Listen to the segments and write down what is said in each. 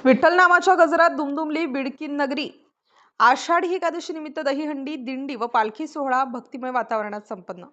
विठ्ठल नामाच्या गजरात दुमदुमली बिडकी नगरी। आषाढी एकादशी निमित्त दहीहंडी दिंडी व पालखी सोहळा भक्तिमय वातावरणात संपन्न।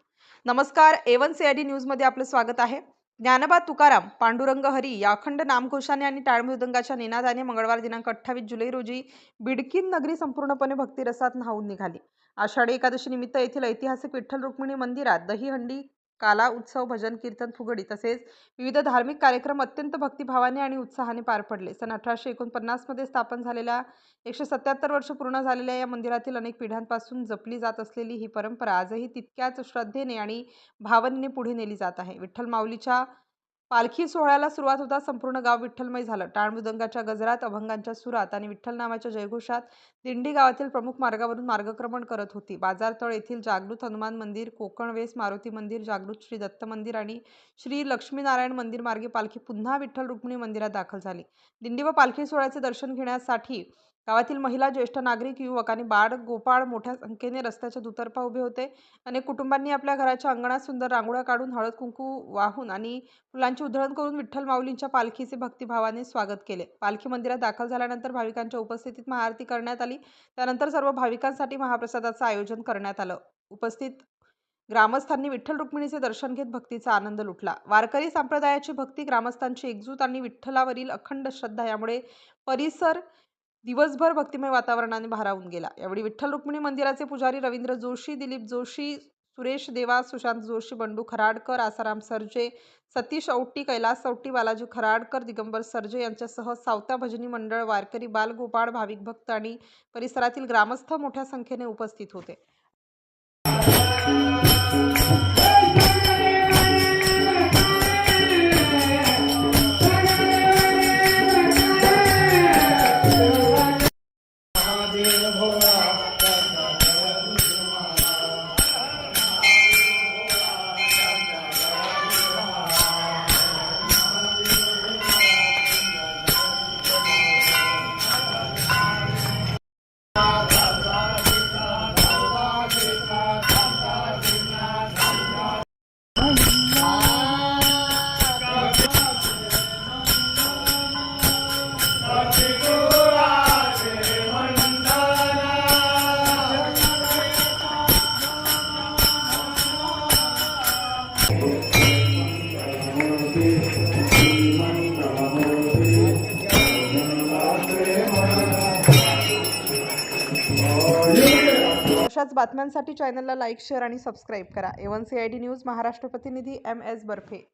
नमस्कार, A1 CID न्यूज मध्ये आपले स्वागत आहे। ज्ञानोबा तुकाराम, पांडुरंग हरी या अखंड नामघोषाने आणि टाळमृदंगाच्या निनादाने मंगळवार दिनांक 28 जुलै रोजी बिडकी नगरी संपूर्णपणे भक्तिरसात न्हाऊन निघाली। आषाढी एकादशी निमित्त येथील ऐतिहासिक विठ्ठल रुक्मिणी मंदिरात दहीहंडी, काला उत्सव, भजन कीर्तन, फुगडी तसेच विविध धार्मिक कार्यक्रम अत्यंत भक्तिभावाने आणि उत्साहाने पार पडले। सन 1849 मध्ये स्थापन झालेल्या 177 वर्ष पूर्ण झालेल्या या मंदिरातील अनेक पिढ्यांपासून जपली जात असलेली ही परंपरा आजही तितक्याच श्रद्धेने आणि भावनेने पुढे नेली जात आहे। विठ्ठल माऊलीच्या पालखी सोहळ्याला सुरुवात होता संपूर्ण गाव विठ्ठलमय झालं। टाळमृदंगाच्या गजरात, अभंगांच्या सुरात आणि विठ्ठल नामाच्या जयघोषात दिंडी गावातील प्रमुख मार्गावरून मार्गक्रमण करत होती। बाजारतळ येथील जागृत हनुमान मंदिर, कोकणवेस मारुती मंदिर, जागृत श्री दत्त मंदिर आणि श्री लक्ष्मीनारायण मंदिर मार्गे पालखी पुन्हा विठ्ठल रुक्मिणी मंदिरात दाखल झाली। दिंडी व पालखी सोहळ्याचे दर्शन घेण्यासाठी गावातील महिला, ज्येष्ठ नागरिक, युवक आणि बाळ गोपाळ मोठ्या संख्येने रस्त्याच्या दुतर्फा उभे होते। अनेक कुटुंबांनी आपल्या घराच्या अंगणात सुंदर रांगोळ्या काढून, हळद कुंकू वाहून आणि फुलांची उधळण करून विठ्ठल माऊलींच्या पालखीचे भक्तिभावाने स्वागत केले। पालखी मंदिरात दाखल झाल्यानंतर भाविकांच्या उपस्थितीत महाआरती करण्यात आली। त्यानंतर सर्व भाविकांसाठी महाप्रसादाचं आयोजन करण्यात आलं। उपस्थित ग्रामस्थांनी विठ्ठल रुक्मिणीचे दर्शन घेत भक्तीचा आनंद लुटला। वारकरी संप्रदायाची भक्ती, ग्रामस्थांची एकजूट आणि विठ्ठलावरील अखंड श्रद्धा यामुळे परिसर दिवसभर भक्तिमय वातावरणाने भारावून गेला। यावेळी विठ्ठल रुक्मिणी मंदिराचे पुजारी रवींद्र जोशी, दिलीप जोशी, सुरेश देवा, सुशांत जोशी, बंडू खराडकर, आसाराम सरजे, सतीश औटी, कैलास औटी, बालाजी खराडकर, दिगंबर सरजे यांच्यासह सावता भजनी मंडळ, वारकरी, बालगोपाळ, भाविक भक्त आणि परिसरातील ग्रामस्थ मोठ्या संख्येने उपस्थित होते। अशाच बातम्यांसाठी चॅनलला लाईक, शेअर आणि सबस्क्राईब करा। A1 CID न्यूज महाराष्ट्र प्रतिनिधी MS बर्फे।